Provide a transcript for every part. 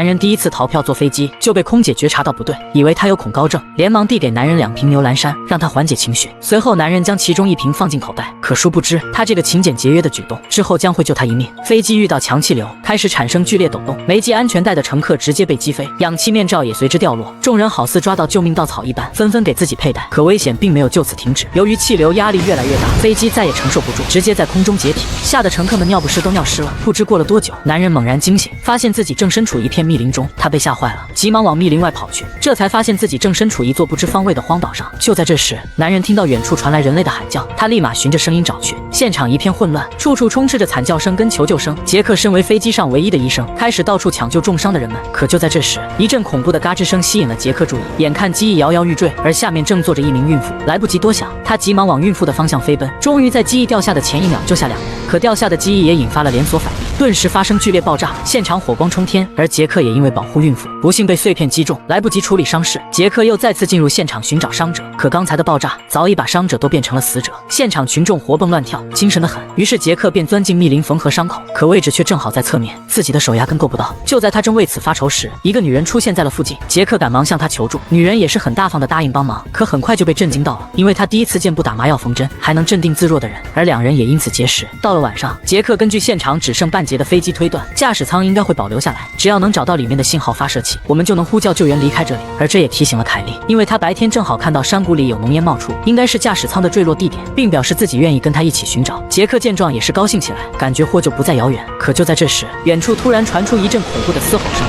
男人第一次逃票坐飞机就被空姐觉察到不对，以为他有恐高症，连忙递给男人2瓶牛栏山，让他缓解情绪。随后男人将其中1瓶放进口袋，可殊不知他这个勤俭节约的举动之后将会救他一命。飞机遇到强气流，开始产生剧烈抖动，没系安全带的乘客直接被击飞，氧气面罩也随之掉落。众人好似抓到救命稻草一般，纷纷给自己佩戴。可危险并没有就此停止，由于气流压力越来越大，飞机再也承受不住，直接在空中解体，吓得乘客们尿不湿都尿湿了。不知过了多久，男人猛然惊醒，发现自己正身处一片密林中，他被吓坏了，急忙往密林外跑去，这才发现自己正身处一座不知方位的荒岛上。就在这时，男人听到远处传来人类的喊叫，他立马循着声音找去，现场一片混乱，处处充斥着惨叫声跟求救声。杰克身为飞机上唯一的医生，开始到处抢救重伤的人们。可就在这时，一阵恐怖的嘎吱声吸引了杰克注意，眼看机翼摇摇欲坠，而下面正坐着一名孕妇。来不及多想，他急忙往孕妇的方向飞奔，终于在机翼掉下的前1秒救下2人。可掉下的机翼也引发了连锁反应，顿时发生剧烈爆炸，现场火光冲天，而杰克也因为保护孕妇，不幸被碎片击中，来不及处理伤势。杰克又再次进入现场寻找伤者，可刚才的爆炸早已把伤者都变成了死者，现场群众活蹦乱跳，精神得很。于是杰克便钻进密林缝合伤口，可位置却正好在侧面，自己的手压根够不到。就在他正为此发愁时，一个女人出现在了附近，杰克赶忙向她求助，女人也是很大方的答应帮忙，可很快就被震惊到了，因为她第一次见不打麻药缝针还能镇定自若的人，而2人也因此结识。到了晚上，杰克根据现场只剩半截的飞机推断，驾驶舱应该会保留下来，只要能找到里面的信号发射器，我们就能呼叫救援离开这里。而这也提醒了凯莉，因为她白天正好看到山谷里有浓烟冒出，应该是驾驶舱的坠落地点，并表示自己愿意跟他一起寻找。杰克见状也是高兴起来，感觉获救不再遥远。可就在这时，远处突然传出一阵恐怖的嘶吼声，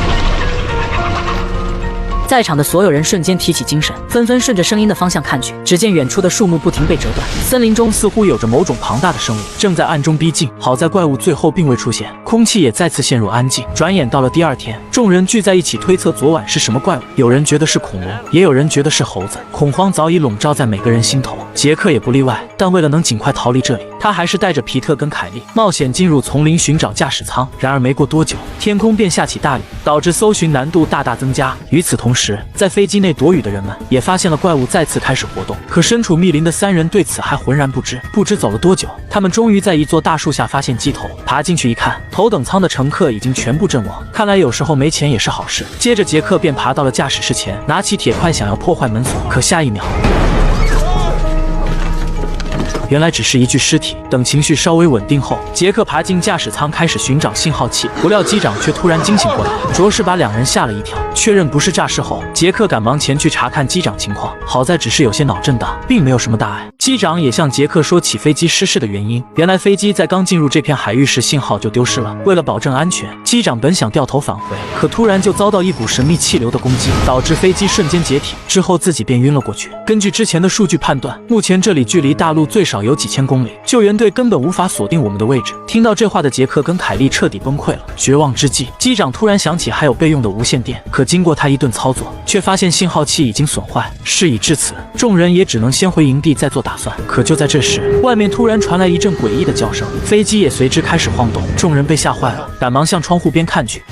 在场的所有人瞬间提起精神，纷纷顺着声音的方向看去，只见远处的树木不停被折断，森林中似乎有着某种庞大的生物正在暗中逼近。好在怪物最后并未出现，空气也再次陷入安静。转眼到了第2天，众人聚在一起推测昨晚是什么怪物，有人觉得是恐龙，也有人觉得是猴子。恐慌早已笼罩在每个人心头，杰克也不例外。但为了能尽快逃离这里，他还是带着皮特跟凯莉冒险进入丛林寻找驾驶舱。然而没过多久，天空便下起大雨，导致搜寻难度大大增加。与此同时，在飞机内躲雨的人们也发现了怪物再次开始活动，可身处密林的3人对此还浑然不知。不知走了多久，他们终于在一座大树下发现机头，爬进去一看，头等舱的乘客已经全部阵亡。看来有时候没钱也是好事。接着杰克便爬到了驾驶室前，拿起铁块想要破坏门锁，可下一秒，原来只是一具尸体。等情绪稍微稳定后，杰克爬进驾驶舱开始寻找信号器，不料机长却突然惊醒过来，着实把2人吓了一跳。确认不是诈尸后，杰克赶忙前去查看机长情况，好在只是有些脑震荡，并没有什么大碍。机长也向杰克说起飞机失事的原因，原来飞机在刚进入这片海域时信号就丢失了。为了保证安全，机长本想掉头返回，可突然就遭到一股神秘气流的攻击，导致飞机瞬间解体，之后自己便晕了过去。根据之前的数据判断，目前这里距离大陆最少有几千公里，救援队根本无法锁定我们的位置。听到这话的杰克跟凯莉彻底崩溃了。绝望之际，机长突然想起还有备用的无线电，可经过他一顿操作，却发现信号器已经损坏。事已至此，众人也只能先回营地再做打算。可就在这时，外面突然传来一阵诡异的叫声，飞机也随之开始晃动。众人被吓坏了，赶忙向窗户边看去。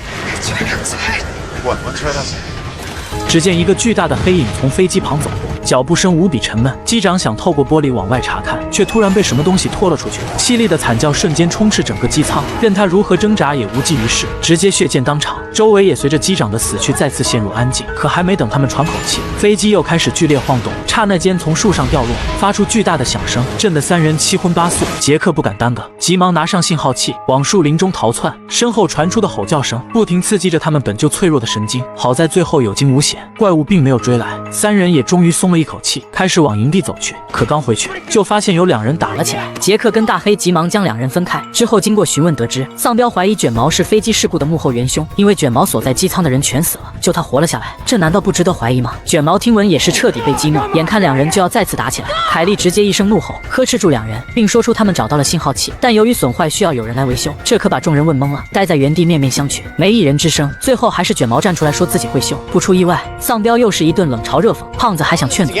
只见一个巨大的黑影从飞机旁走过，脚步声无比沉闷。机长想透过玻璃往外查看，却突然被什么东西拖了出去，凄厉的惨叫瞬间充斥整个机舱，任他如何挣扎也无济于事，直接血溅当场。周围也随着机长的死去再次陷入安静。可还没等他们喘口气，飞机又开始剧烈晃动，刹那间从树上掉落，发出巨大的响声，震得3人七荤八素。杰克不敢耽搁，急忙拿上信号器往树林中逃窜，身后传出的吼叫声不停刺激着他们本就脆弱的神经。好在最后有惊无险，怪物并没有追来，3人也终于松了一口气，开始往营地走去。可刚回去，就发现有2人打了起来。杰克跟大黑急忙将2人分开，之后经过询问得知，丧彪怀疑卷毛是飞机事故的幕后元凶，因为卷毛所在机舱的人全死了，就他活了下来，这难道不值得怀疑吗？卷毛听闻也是彻底被激怒，眼看2人就要再次打起来，凯莉直接一声怒吼，呵斥住2人，并说出他们找到了信号器，但由于损坏需要有人来维修，这可把众人问懵了，待在原地面面相觑，没一人吱声。最后还是卷毛站出来说自己会修。不出意外，丧彪又是一顿冷嘲热讽，胖子还想劝阻。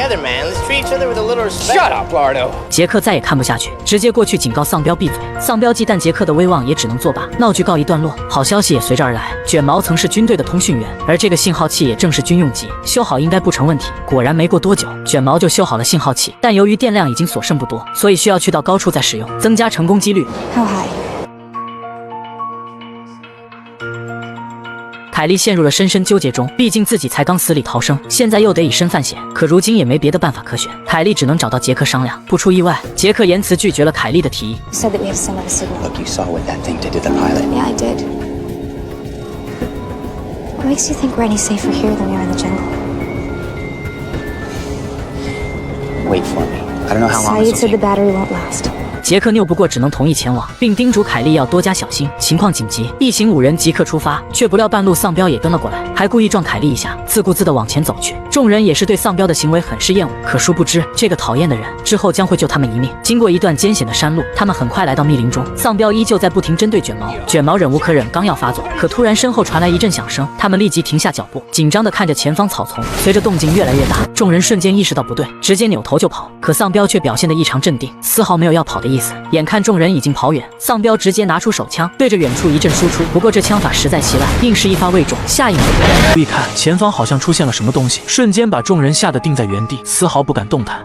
杰克再也看不下去，直接过去警告丧彪闭嘴。丧彪忌惮杰克的威望，也只能作罢。闹剧告一段落，好消息也随之而来，卷毛曾是军队的通讯员，而这个信号器也正是军用级，修好应该不成问题。果然没过多久，卷毛就修好了信号器，但由于电量已经所剩不多，所以需要去到高处再使用，增加成功几率。凯莉陷入了深深纠结中，毕竟自己才刚死里逃生，现在又得以身犯险，可如今也没别的办法可选，凯莉只能找到杰克商量。不出意外，杰克言辞拒绝了凯莉的提议。Said that we have to send out a signal. Look, you saw what that thing did to the pilot. Yeah, I did. What makes you think we're any safer here than we are in the jungle? Wait for me. I don't know how long Saeed this will said the take. battery won't last. 杰克拗不过，只能同意前往，并叮嘱凯莉要多加小心，情况紧急。一行5人即刻出发，却不料半路丧彪也跟了过来，还故意撞凯莉一下，自顾自地往前走去。众人也是对丧彪的行为很是厌恶，可殊不知这个讨厌的人之后将会救他们一命。经过一段艰险的山路，他们很快来到密林中，丧彪依旧在不停针对卷毛。卷毛忍无可忍，刚要发作，可突然身后传来一阵响声，他们立即停下脚步，紧张地看着前方草丛。随着动静越来越大，众人瞬间意识到不对，直接扭头就跑。可丧彪却表现得异常镇定，丝毫没有要跑的意思。眼看众人已经跑远，丧彪直接拿出手枪，对着远处一阵输出。不过这枪法实在奇烂，硬是一发未中，下一秒，注意看，前方好像出现了什么东西，瞬间把众人吓得定在原地，丝毫不敢动弹。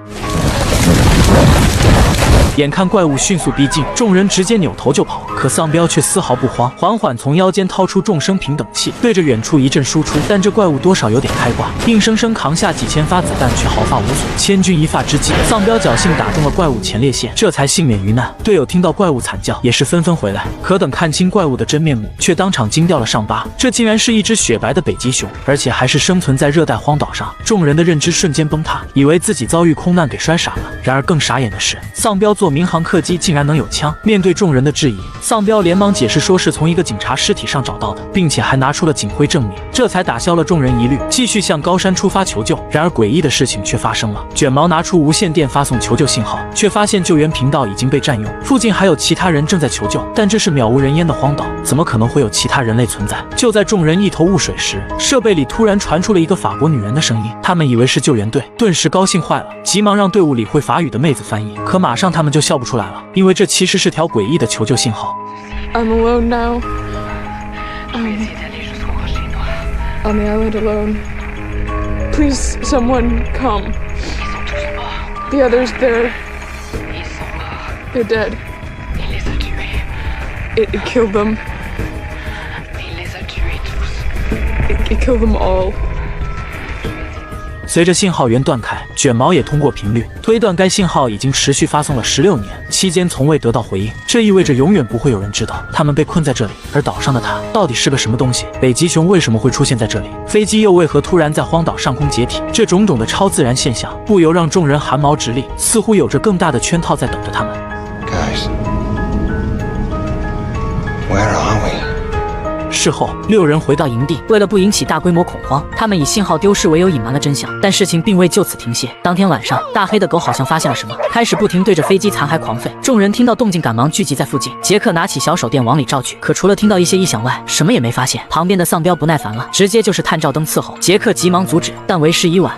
眼看怪物迅速逼近，众人直接扭头就跑，可丧彪却丝毫不慌，缓缓从腰间掏出众生平等器，对着远处一阵输出。但这怪物多少有点开挂，硬生生扛下几千发子弹，却毫发无损。千钧一发之际，丧彪侥幸打中了怪物前列腺，这才幸免于难。队友听到怪物惨叫，也是纷纷回来，可等看清怪物的真面目，却当场惊掉了上巴。这竟然是一只雪白的北极熊，而且还是生存在热带荒岛上。众人的认知瞬间崩塌，以为自己遭遇空难给摔傻了。然而更傻眼的是，丧彪做民航客机竟然能有枪。面对众人的质疑，丧彪连忙解释说是从一个警察尸体上找到的，并且还拿出了警徽证明，这才打消了众人疑虑，继续向高山出发求救。然而诡异的事情却发生了，卷毛拿出无线电发送求救信号，却发现救援频道已经被占用，附近还有其他人正在求救，但这是渺无人烟的荒岛，怎么可能会有其他人类存在？就在众人一头雾水时，设备里突然传出了一个法国女人的声音，他们以为是救援队，顿时高兴坏了，急忙让队伍里会法语的妹子翻译，可马上他们就笑不出来了，因为这其实是条诡异的求救信号。I'm alone now. On the island alone. Please, someone come. The others, they're dead. It killed them. It killed them all. 随着信号源断开，卷毛也通过频率推断该信号已经持续发送了16年，期间从未得到回应。这意味着永远不会有人知道他们被困在这里，而岛上的它到底是个什么东西？北极熊为什么会出现在这里？飞机又为何突然在荒岛上空解体？这种种的超自然现象，不由让众人汗毛直立，似乎有着更大的圈套在等着他们。Guys, where are we? 事后，6人回到营地，为了不引起大规模恐慌，他们以信号丢失为由隐瞒了真相。但事情并未就此停歇。当天晚上，大黑的狗好像发现了什么，开始不停对着飞机残骸狂吠。众人听到动静，赶忙聚集在附近。杰克拿起小手电往里照去，可除了听到一些异响外，什么也没发现。旁边的丧彪不耐烦了，直接就是探照灯伺候。杰克急忙阻止，但为时已晚。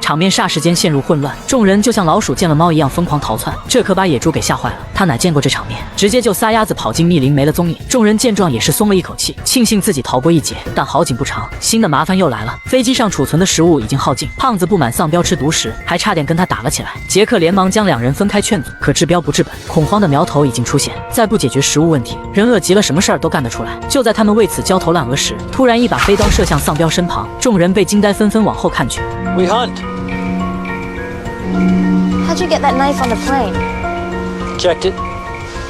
场面霎时间陷入混乱，众人就像老鼠见了猫一样疯狂逃窜，这可把野猪给吓坏了。他哪见过这场面，直接就撒丫子跑进密林，没了踪影。众人见状也是松了一口气，庆幸自己逃过一劫。但好景不长，新的麻烦又来了。飞机上储存的食物已经耗尽，胖子不满丧彪吃独食，还差点跟他打了起来。杰克连忙将2人分开劝阻，可治标不治本，恐慌的苗头已经出现，再不解决食物问题，人饿极了什么事儿都干得出来。就在他们为此焦头烂额时，突然一把飞刀射向丧彪身旁，众人被惊呆，纷纷往后看去。 We hunt. How'd you get that knife on the plane? Checked it.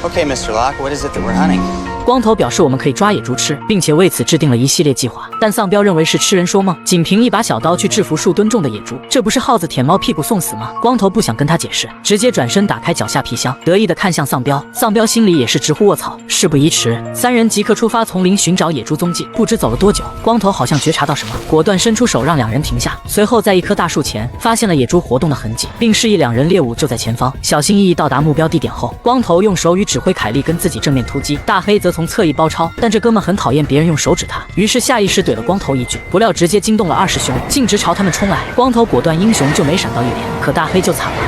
Okay, Mr. Locke, what is it that we're hunting? 光头表示我们可以抓野猪吃，并且为此制定了一系列计划，但丧彪认为是痴人说梦，仅凭一把小刀去制服数吨重的野猪，这不是耗子舔猫屁股送死吗？光头不想跟他解释，直接转身打开脚下皮箱，得意地看向丧彪。丧彪心里也是直呼卧槽。事不宜迟，3人即刻出发丛林寻找野猪踪迹。不知走了多久，光头好像觉察到什么，果断伸出手让2人停下，随后在一棵大树前发现了野猪活动的痕迹，并示意2人猎物就在前方，小心翼翼到达目标地点后，光头用手语指挥凯莉跟自己正面突击，大黑则从侧翼包抄，但这哥们很讨厌别人用手指他，于是下意识怼了光头一句，不料直接惊动了20兄，径直朝他们冲来。光头果断英雄救美闪到一点，可大黑就惨了。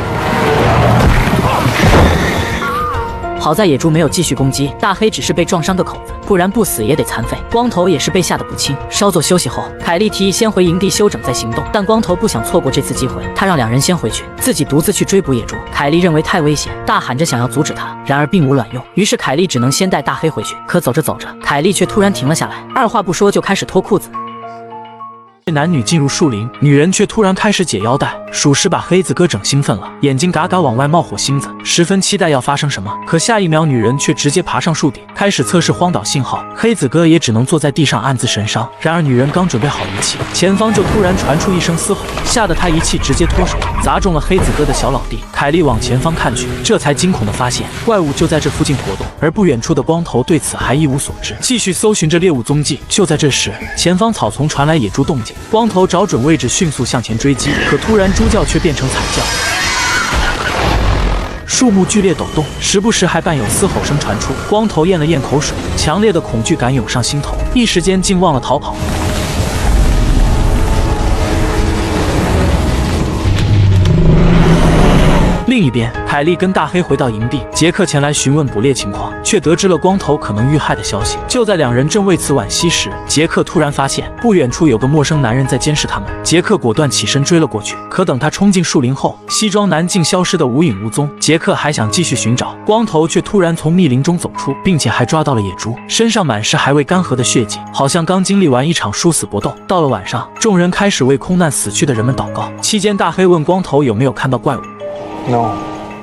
好在野猪没有继续攻击，大黑只是被撞伤个口子，不然不死也得残废。光头也是被吓得不轻。稍作休息后，凯莉提议先回营地休整再行动，但光头不想错过这次机会，他让两人先回去，自己独自去追捕野猪。凯莉认为太危险，大喊着想要阻止他，然而并无卵用，于是凯莉只能先带大黑回去。可走着走着，凯莉却突然停了下来，二话不说就开始脱裤子。男女进入树林，女人却突然开始解腰带，属实把黑子哥整兴奋了，眼睛嘎嘎往外冒火星子，十分期待要发生什么。可下一秒，女人却直接爬上树顶，开始测试荒岛信号。黑子哥也只能坐在地上暗自神伤。然而女人刚准备好仪器，前方就突然传出一声嘶吼，吓得他仪器直接脱手，砸中了黑子哥的小老弟。凯莉往前方看去，这才惊恐地发现怪物就在这附近活动，而不远处的光头对此还一无所知，继续搜寻着猎物踪迹。就在这时，前方草丛传来野猪动静。光头找准位置，迅速向前追击，可突然猪叫却变成惨叫，树木剧烈抖动，时不时还伴有嘶吼声传出。光头咽了咽口水，强烈的恐惧感涌上心头，一时间竟忘了逃跑。另一边，凯莉跟大黑回到营地，杰克前来询问捕猎情况，却得知了光头可能遇害的消息。就在两人正为此惋惜时，杰克突然发现不远处有个陌生男人在监视他们。杰克果断起身追了过去，可等他冲进树林后，西装男竟消失得无影无踪。杰克还想继续寻找，光头却突然从密林中走出，并且还抓到了野猪，身上满是还未干涸的血迹，好像刚经历完一场殊死搏斗。到了晚上，众人开始为空难死去的人们祷告。期间，大黑问光头有没有看到怪物。No.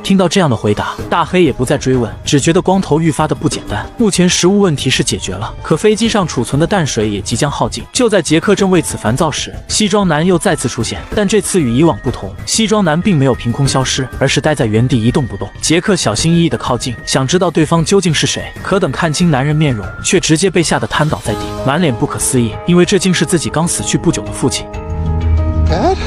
听到这样的回答，大黑也不再追问，只觉得光头愈发的不简单。目前食物问题是解决了，可飞机上储存的淡水也即将耗尽。就在杰克正为此烦躁时，西装男又再次出现，但这次与以往不同，西装男并没有凭空消失，而是待在原地一动不动。杰克小心翼翼地靠近，想知道对方究竟是谁，可等看清男人面容，却直接被吓得瘫倒在地，满脸不可思议，因为这竟是自己刚死去不久的父亲。Dad?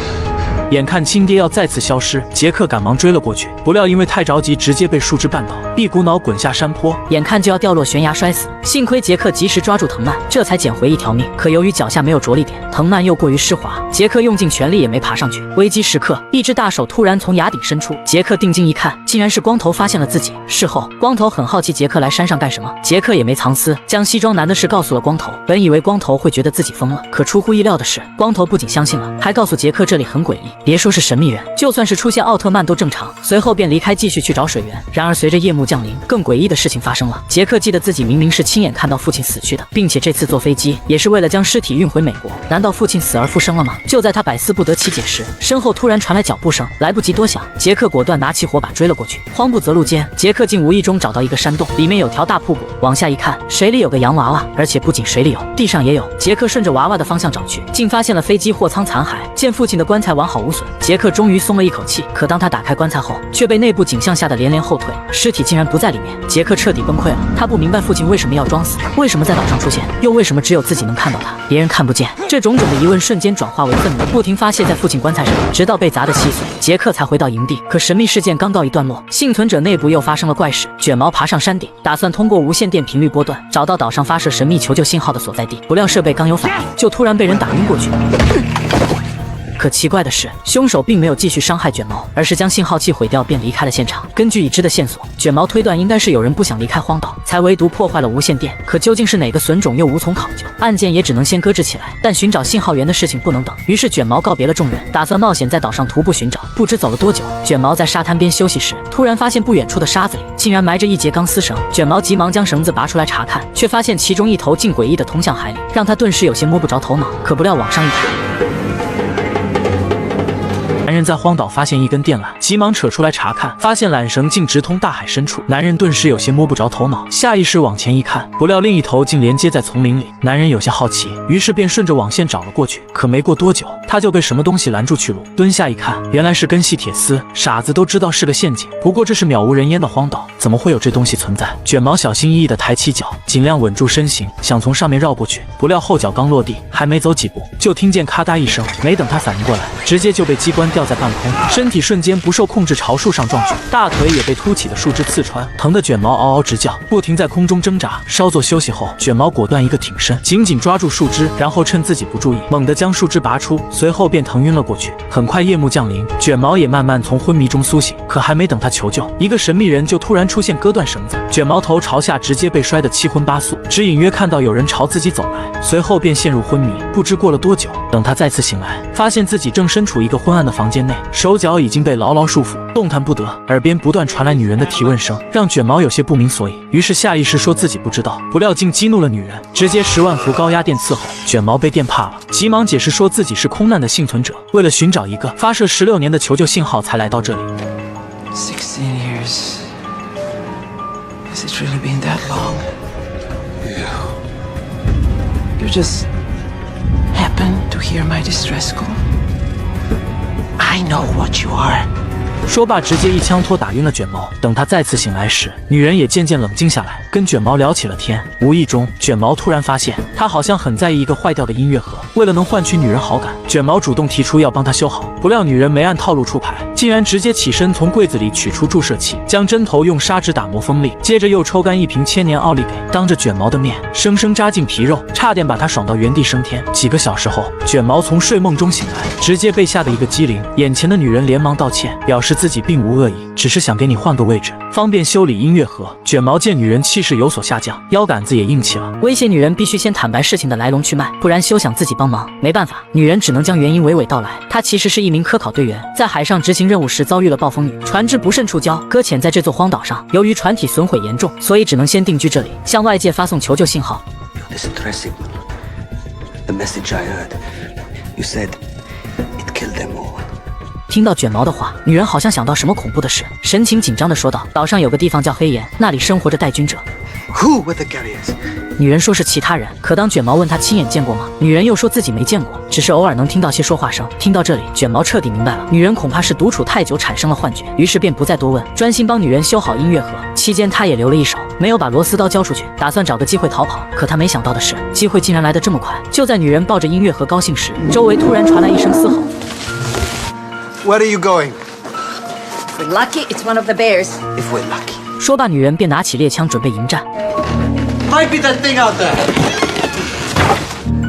眼看亲爹要再次消失，杰克赶忙追了过去，不料因为太着急，直接被树枝绊倒，一股脑滚下山坡，眼看就要掉落悬崖摔死。幸亏杰克及时抓住藤蔓，这才捡回一条命。可由于脚下没有着力点，藤蔓又过于湿滑，杰克用尽全力也没爬上去。危机时刻，一只大手突然从崖顶伸出，杰克定睛一看，竟然是光头发现了自己。事后，光头很好奇杰克来山上干什么，杰克也没藏私，将西装男的事告诉了光头。本以为光头会觉得自己疯了，可出乎意料的是，光头不仅相信了，还告诉杰克这里很诡异，别说是神秘人，就算是出现奥特曼都正常。随后便离开，继续去找水源。然而随着夜幕降临，更诡异的事情发生了。杰克记得自己明明是亲眼看到父亲死去的，并且这次坐飞机也是为了将尸体运回美国。难道父亲死而复生了吗？就在他百思不得其解时，身后突然传来脚步声，来不及多想，杰克果断拿起火把追了过去。慌不择路间，杰克竟无意中找到一个山洞，里面有条大瀑布。往下一看，水里有个洋娃娃，而且不仅水里有，地上也有。杰克顺着娃娃的方向找去，竟发现了飞机货舱残骸。见父亲的棺材完好无损，杰克终于松了一口气。可当他打开棺材后，却被内部景象吓得连连后退，尸体竟然不在里面。杰克彻底崩溃了，他不明白父亲为什么要装死，为什么在岛上出现，又为什么只有自己能看到他，别人看不见。这种种的疑问瞬间转化为愤怒，不停发泄在父亲棺材上，直到被砸得稀碎，杰克才回到营地。可神秘事件刚告一段落，幸存者内部又发生了怪事。卷毛爬上山顶，打算通过无线电频率波段找到岛上发射神秘求救信号的所在地，不料设备刚有反应，就突然被人打晕过去。可奇怪的是，凶手并没有继续伤害卷毛，而是将信号器毁掉便离开了现场。根据已知的线索，卷毛推断应该是有人不想离开荒岛，才唯独破坏了无线电。可究竟是哪个损种又无从考究，案件也只能先搁置起来。但寻找信号源的事情不能等，于是卷毛告别了众人，打算冒险在岛上徒步寻找。不知走了多久，卷毛在沙滩边休息时，突然发现不远处的沙子里竟然埋着一节钢丝绳。卷毛急忙将绳子拔出来查看，却发现其中一头竟诡异地通向海里，让他顿时有些摸不着头脑。可不料往上一抬，男人在荒岛发现一根电缆，急忙扯出来查看，发现缆绳竟直通大海深处。男人顿时有些摸不着头脑，下意识往前一看，不料另一头竟连接在丛林里。男人有些好奇，于是便顺着网线找了过去。可没过多久，他就被什么东西拦住去路。蹲下一看，原来是根细铁丝。傻子都知道是个陷阱，不过这是渺无人烟的荒岛，怎么会有这东西存在？卷毛小心翼翼地抬起脚，尽量稳住身形，想从上面绕过去。不料后脚刚落地，还没走几步，就听见咔嗒一声，没等他反应过来，直接就被机关吊在半空，身体瞬间不受控制朝树上撞去，大腿也被凸起的树枝刺穿，疼得卷毛嗷嗷直叫，不停在空中挣扎。稍作休息后，卷毛果断一个挺身，紧紧抓住树枝，然后趁自己不注意，猛地将树枝拔出。随后便疼晕了过去。很快夜幕降临，卷毛也慢慢从昏迷中苏醒。可还没等他求救，一个神秘人就突然出现，割断绳子，卷毛头朝下，直接被摔得七荤八素，只隐约看到有人朝自己走来，随后便陷入昏迷。不知过了多久，等他再次醒来，发现自己正身处一个昏暗的房间内，手脚已经被牢牢束缚，动弹不得。耳边不断传来女人的提问声，让卷毛有些不明所以，于是下意识说自己不知道，不料竟激怒了女人，直接10万伏高压电伺候。卷毛被电怕了，急忙解释说自己是空难的幸存者，为了寻找一个发射16年的求救信号才来到这里。16 years. Has it really been that long? Yeah. You just happened to hear my distress call? I know what you are. 说罢，直接一枪托打晕了卷毛。等他再次醒来时，女人也渐渐冷静下来，跟卷毛聊起了天。无意中，卷毛突然发现，他好像很在意一个坏掉的音乐盒。为了能换取女人好感，卷毛主动提出要帮他修好。不料女人没按套路出牌，竟然直接起身从柜子里取出注射器，将针头用砂纸打磨锋利，接着又抽干一瓶千年奥利给，当着卷毛的面生生扎进皮肉，差点把他爽到原地升天。几个小时后，卷毛从睡梦中醒来，直接被吓得一个机灵。眼前的女人连忙道歉，表示自己并无恶意，只是想给你换个位置，方便修理音乐盒。卷毛见女人气势有所下降，腰杆子也硬气了，威胁女人必须先坦白事情的来龙去脉，不然休想自己帮忙。没办法，女人只能将原因娓娓道来。她其实是一名科考队员，在海上执行任务时遭遇了暴风雨，船只不慎触礁，搁浅在这座荒岛上。由于船体损毁严重，所以只能先定居这里，向外界发送求救信号。 You're distressing. The message I heard. You said it killed them all. 听到卷毛的话，女人好像想到什么恐怖的事，神情紧张地说道：“岛上有个地方叫黑岩，那里生活着带菌者。” Who were the carriers? 女人说是其他人，可当卷毛问她亲眼见过吗，女人又说自己没见过，只是偶尔能听到些说话声。听到这里，卷毛彻底明白了，女人恐怕是独处太久产生了幻觉，于是便不再多问，专心帮女人修好音乐盒。期间他也留了一手，没有把螺丝刀交出去，打算找个机会逃跑。可他没想到的是，机会竟然来得这么快。就在女人抱着音乐盒高兴时，周围突然传来一声嘶吼。Where are you going? If we're lucky, it's one of the bears. If we're lucky. 说罢，女人便拿起猎枪准备迎战。 Might be that thing out there.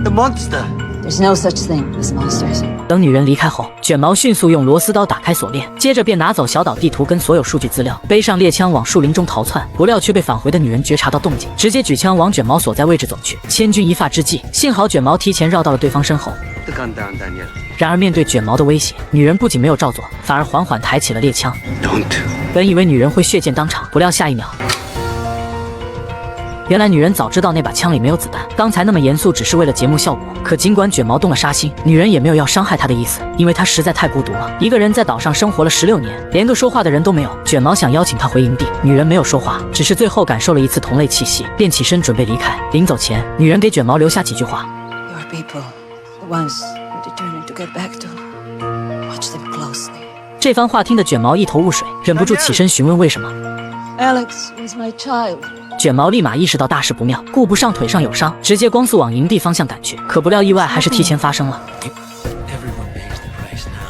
The monster. There's no such thing as monsters. 等女人离开后，卷毛迅速用螺丝刀打开锁链，接着便拿走小岛地图跟所有数据资料，背上猎枪往树林中逃窜。不料却被返回的女人觉察到动静，直接举枪往卷毛所在位置走去。千钧一发之际，幸好卷毛提前绕到了对方身后。 Put the gun down, Daniel. 然而面对卷毛的威胁，女人不仅没有照做，反而缓缓抬起了猎枪。 Don't. 本以为女人会血溅当场，不料下一秒。 原来女人早知道那把枪里没有子弹，刚才那么严肃只是为了节目效果。可尽管卷毛动了杀心，女人也没有要伤害他的意思，因为她实在太孤独了，一个人在岛上生活了16年，连个说话的人都没有。卷毛想邀请她回营地，女人没有说话，只是最后感受了一次同类气息，便起身准备离开。临走前，女人给卷毛留下几句话 Your people, the ones you're determined to get back to. Watch them closely. 这番话听得卷毛一头雾水，忍不住起身询问为什么。 Alex was my child. 卷毛立马意识到大事不妙，顾不上腿上有伤，直接光速往营地方向赶去。可不料意外还是提前发生了。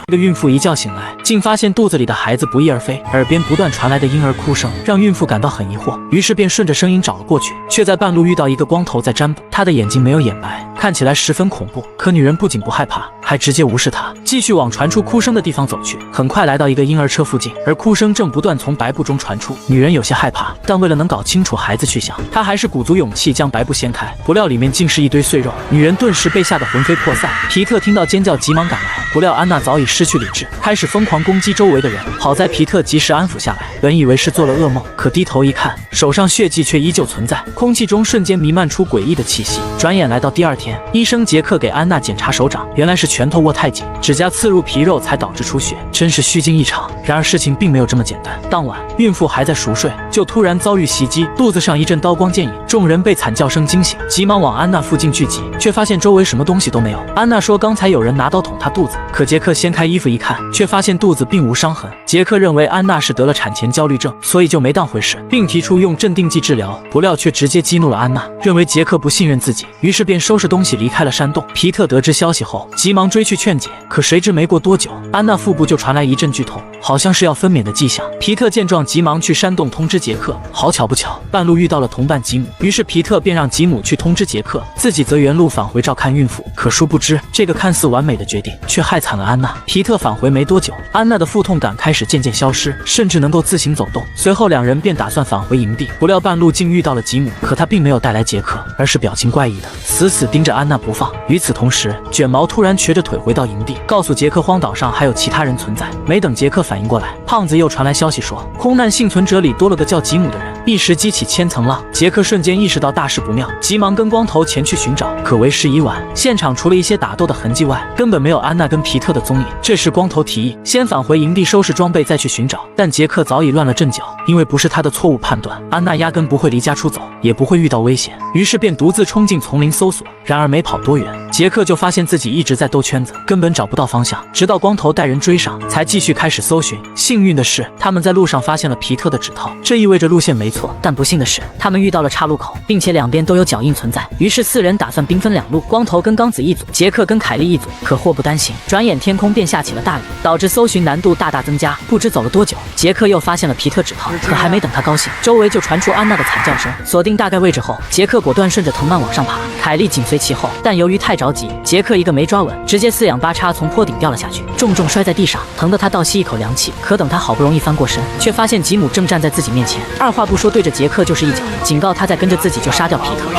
这个孕妇一觉醒来，竟发现肚子里的孩子不翼而飞，耳边不断传来的婴儿哭声，让孕妇感到很疑惑，于是便顺着声音找了过去，却在半路遇到一个光头在占卜，他的眼睛没有眼白，看起来十分恐怖。可女人不仅不害怕，还直接无视他，继续往传出哭声的地方走去。很快来到一个婴儿车附近，而哭声正不断从白布中传出。女人有些害怕，但为了能搞清楚孩子去向，她还是鼓足勇气将白布掀开，不料里面竟是一堆碎肉。女人顿时被吓得魂飞魄散。皮特听到尖叫，急忙赶来，不料安娜早已失去理智，开始疯狂攻击周围的人。好在皮特及时安抚下来，本以为是做了噩梦，可低头一看，手上血迹却依旧存在，空气中瞬间弥漫出诡异的气息。转眼来到第二天，医生杰克给安娜检查手掌，原来是拳头握太紧，指甲刺入皮肉才导致出血，真是虚惊一场。然而事情并没有这么简单。当晚，孕妇还在熟睡，就突然遭遇袭击，肚子上一阵刀光剑影，众人被惨叫声惊醒，急忙往安娜附近聚集，却发现周围什么东西都没有。安娜说刚才有人拿刀捅她肚子，可杰克掀开开衣服一看，却发现肚子并无伤痕。杰克认为安娜是得了产前焦虑症，所以就没当回事，并提出用镇定剂治疗，不料却直接激怒了安娜，认为杰克不信任自己，于是便收拾东西离开了山洞。皮特得知消息后，急忙追去劝解，可谁知没过多久，安娜腹部就传来一阵剧痛，好像是要分娩的迹象。皮特见状，急忙去山洞通知杰克。好巧不巧，半路遇到了同伴吉姆，于是皮特便让吉姆去通知杰克，自己则原路返回照看孕妇。可殊不知，这个看似完美的决定，却害惨了安娜。皮特返回没多久，安娜的腹痛感开始渐渐消失，甚至能够自行走动。随后两人便打算返回营地，不料半路竟遇到了吉姆，可他并没有带来杰克，而是表情怪异的死死盯着安娜不放。与此同时，卷毛突然瘸着腿回到营地，告诉杰克荒岛上还有其他人存在。没等杰克反应过来，胖子又传来消息说，空难幸存者里多了个叫吉姆的人，一时激起千层浪。杰克瞬间意识到大事不妙，急忙跟光头前去寻找，可为时已晚，现场除了一些打斗的痕迹外，根本没有安娜跟皮特的踪影。这时光头提议先返回营地收拾装备再去寻找，但杰克早已乱了阵脚，因为不是他的错误判断，安娜压根不会离家出走，也不会遇到危险，于是便独自冲进丛林搜索。然而没跑多远，杰克就发现自己一直在兜圈子，根本找不到方向，直到光头带人追上，才继续开始搜寻。幸运的是，他们在路上发现了皮特的指套，这意味着路线没错。但不幸的是，他们遇到了岔路口，并且两边都有脚印存在，于是四人打算兵分两路，光头跟刚子一组，杰克跟凯莉一组。可祸不单行，转眼天空便下起了大雨，导致搜寻难度大大增加。不知走了多久，杰克又发现了皮特指套，可还没等他高兴，周围就传出安娜的惨叫声。锁定大概位置后，杰克果断顺着藤蔓往上爬，凯莉紧随其后，但由于太着急，杰克一个没抓稳，直接四仰八叉从坡顶掉了下去，重重摔在地上，疼得他倒吸一口凉气。可等他好不容易翻过身，却发现吉姆正站在自己面前，二话不说对着杰克就是一脚，警告他再跟着自己就杀掉皮特。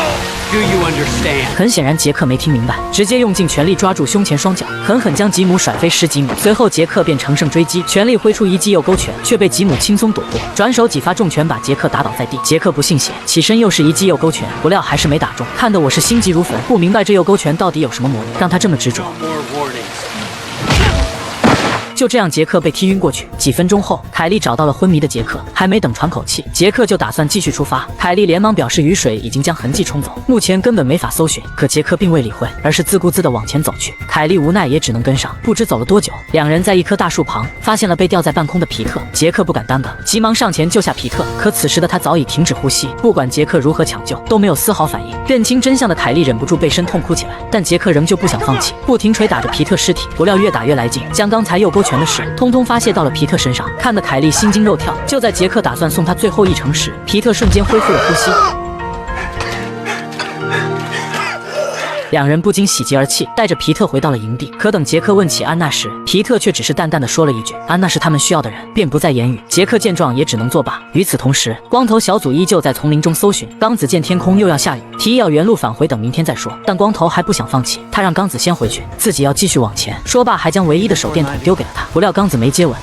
很显然杰克没听明白，直接用尽全力抓住胸前双脚，狠狠将吉姆甩飞10几米。随后杰克便乘胜追击，全力挥出一记右勾拳，却被吉姆轻松躲过，转手几发重拳把杰克打倒在地。杰克不信邪，起身又是一记右勾拳，不料还是没打中，看得我是心急如焚，不明白这右勾拳到底有什么魔力，让他这么执着。就这样，杰克被踢晕过去。几分钟后，凯莉找到了昏迷的杰克，还没等喘口气，杰克就打算继续出发。凯莉连忙表示雨水已经将痕迹冲走，目前根本没法搜寻。可杰克并未理会，而是自顾自地往前走去。凯莉无奈也只能跟上。不知走了多久，两人在一棵大树旁发现了被吊在半空的皮特。杰克不敢耽搁，急忙上前救下皮特。可此时的他早已停止呼吸，不管杰克如何抢救，都没有丝毫反应。认清真相的凯莉忍不住背身痛哭起来，但杰克仍旧不想放弃，不停捶打着皮特尸体。不料越打越来劲，将刚才右勾拳的事通通发泄到了皮特身上，看得凯莉心惊肉跳。就在杰克打算送他最后一程时，皮特瞬间恢复了呼吸。两人不禁喜极而泣，带着皮特回到了营地。可等杰克问起安娜时，皮特却只是淡淡的说了一句：“安娜是他们需要的人。”便不再言语。杰克见状也只能作罢。与此同时，光头小组依旧在丛林中搜寻。刚子见天空又要下雨，提议要原路返回，等明天再说。但光头还不想放弃，他让刚子先回去，自己要继续往前。说罢，还将唯一的手电筒丢给了他。不料刚子没接吻。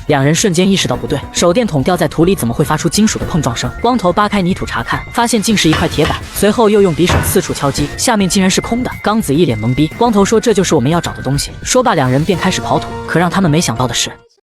两人瞬间意识到不对，手电筒掉在土里怎么会发出金属的碰撞声？光头扒开泥土查看，发现竟是一块铁板，随后又用匕首四处敲击，下面竟然是空的。刚子一脸懵逼，光头说这就是我们要找的东西。说罢，两人便开始刨土。可让他们没想到的是，